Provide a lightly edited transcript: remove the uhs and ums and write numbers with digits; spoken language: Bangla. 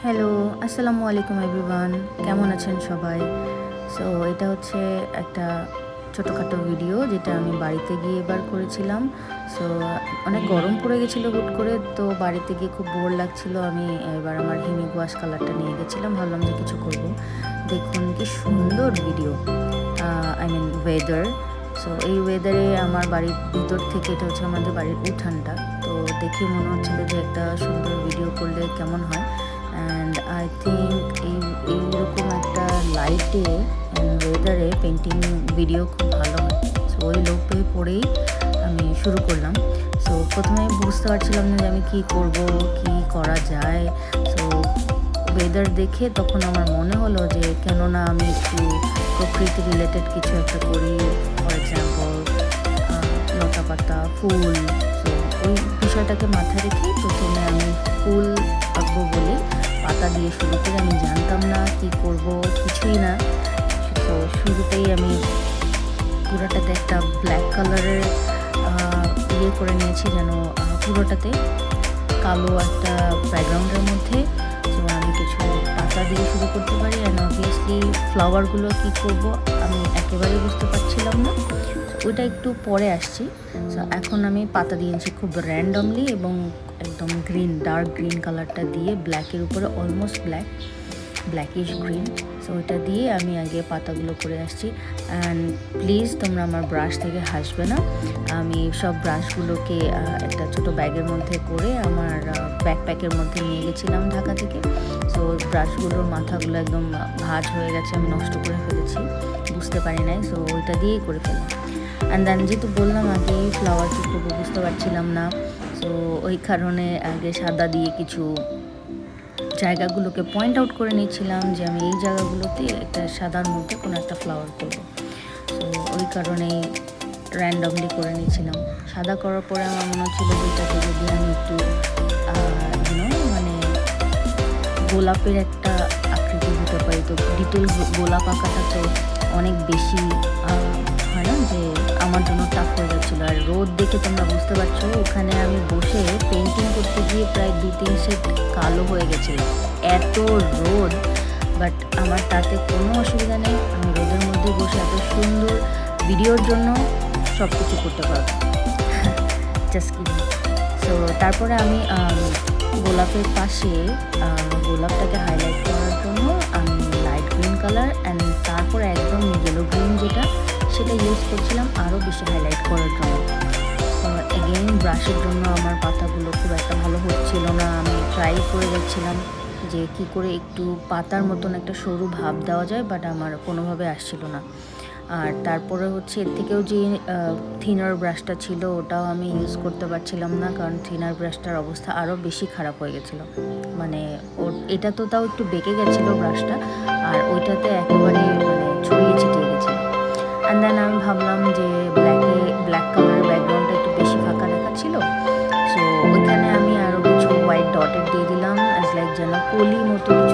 হ্যালো, আসসালামু আলাইকুম এভরিওয়ান। কেমন আছেন সবাই? সো এটা হচ্ছে একটা ছোটোখাটো ভিডিও যেটা আমি বাড়িতে গিয়ে এবার করেছিলাম। সো অনেক গরম পড়ে গেছিলো হুট করে, তো বাড়িতে গিয়ে খুব বোর লাগছিল। আমি এবার আমার হিমি ওয়াশ কালারটা নিয়ে গেছিলাম, ভাবলাম যে কিছু করব। দেখুন কি সুন্দর video, I mean weather. So এই ওয়েদারে আমার বাড়ির ভিতর থেকে, এটা হচ্ছে আমাদের বাড়ির উঠানটা, তো দেখে মনে হচ্ছিলো যে একটা সুন্দর ভিডিও করলে কেমন হয়। অ্যান্ড আই থিঙ্ক এইরকম একটা লাইটে ওয়েদারে পেন্টিং ভিডিও খুব ভালো হয়। সো ওই লোভে পড়েই আমি শুরু করলাম। সো প্রথমে বুঝতে পারছিলাম না যে আমি কী করব, কী করা যায়। সো ওয়েদার দেখে তখন আমার মনে হলো যে কেন না আমি একটু প্রকৃতি রিলেটেড কিছু একটা করি। ফর এক্সাম্পল লতা পাতা, ফুল। সো ওই বিষয়টাকে মাথায় রেখে প্রথমে আমি ফুল আঁকবো বলে পাতা দিয়ে শুরু করে, আমি জানতাম না কি করব, কিছুই না। তো শুরুতেই আমি পুরোটাতে একটা ব্ল্যাক কালারের ইয়ে করে নিয়েছি, যেন পুরোটাতে কালো একটা ব্যাকগ্রাউন্ডের মধ্যে। তো আমি কিছু পাতা দিয়ে শুরু করতে পারি। অ্যান্ড অবভিয়াসলি ফ্লাওয়ারগুলো কী করব আমি একেবারেই বুঝতে পারছিলাম না, ওইটা একটু পরে আসছি। সো এখন আমি পাতা দিয়েছি খুব র্যান্ডমলি, এবং একদম গ্রিন, ডার্ক গ্রিন কালারটা দিয়ে ব্ল্যাকের উপরে অলমোস্ট ব্ল্যাকিশ গ্রিন। সো ওইটা দিয়ে আমি আগে পাতাগুলো করে আসছি। অ্যান্ড প্লিজ তোমরা আমার ব্রাশ থেকে হাসবে না। আমি সব ব্রাশগুলোকে একটা ছোট ব্যাগের মধ্যে করে আমার ব্যাকপ্যাকের মধ্যে নিয়ে গেছিলাম ঢাকা থেকে। সো ব্রাশগুলোর মাথাগুলো একদম ভাঁজ হয়ে গেছে, আমি নষ্ট করে ফেলেছি, বুঝতে পারি নাই। সো ওইটা দিয়েই করে ফেললাম। অ্যান্ড দেন যেহেতু বললাম আগে ফ্লাওয়ার কী করবো বুঝতে পারছিলাম না, সো ওই কারণে আগে সাদা দিয়ে কিছু জায়গাগুলোকে পয়েন্ট আউট করে নিচ্ছিলাম যে আমি এই জায়গাগুলোতে একটা সাদার মধ্যে কোনো একটা ফ্লাওয়ার করবো। সো ওই কারণেই র্যান্ডমলি করে নিচ্ছিলাম। সাদা করার পরে আমার মনে হচ্ছিল যেটাকে যদি আমি একটু মানে গোলাপের একটা আকৃতি দিতে পারি, তো ডিটেল গোলাপ আঁকাটা তো অনেক বেশি হয় না, যে আমার জন্য টাফ হয়ে যাচ্ছিলো। আর রোদ দেখে তোমরা বুঝতে পারছো, ওখানে আমি বসে পেন্টিং করতে গিয়ে প্রায় 2-3 সেট কালো হয়ে গেছিলো, এত রোদ। বাট আমার তাতে কোনো অসুবিধা নেই, আমি রোদের মধ্যে বসে এত সুন্দর ভিডিওর জন্য সব কিছু করতে পারবো। Just kidding. সো তারপরে আমি গোলাপের পাশে গোলাপটাকে হাইলাইট করার জন্য আমি লাইট গ্রিন কালার অ্যান্ড তারপরে একদম ইয়েলো গ্রিন যেটা, সেটা ইউজ করছিলাম আরও বেশি হাইলাইট করার জন্য। এগেইন ব্রাশের জন্য আমার পাতাগুলো খুব একটা ভালো হচ্ছিল না। আমি ট্রাই করে যাচ্ছিলাম যে কি করে একটু পাতার মতন একটা সরু ভাব দেওয়া যায়, বাট আমার কোনোভাবে আসছিল না। আর তারপরে হচ্ছে এর থেকেও যে থিনার ব্রাশটা ছিল ওটাও আমি ইউজ করতে পারছিলাম না, কারণ থিনার ব্রাশটার অবস্থা আরও বেশি খারাপ হয়ে গেছিলো। মানে এটা তো তাও একটু বেঁকে গেছিলো ব্রাশটা, আর ওইটাতে একেবারে মানে ছড়িয়ে ছিটিয়ে গেছিলো। অ্যান্ড দেন আমি ভাবলাম যে ব্ল্যাক কালারের ব্যাকগ্রাউন্ডটা একটু বেশি ফাঁকা দেখাচ্ছিলো। সো ওইখানে আমি আরও কিছু হোয়াইট ডটেড দিয়ে দিলাম, অ্যাজ লাইক যেন কলি মতো কিছু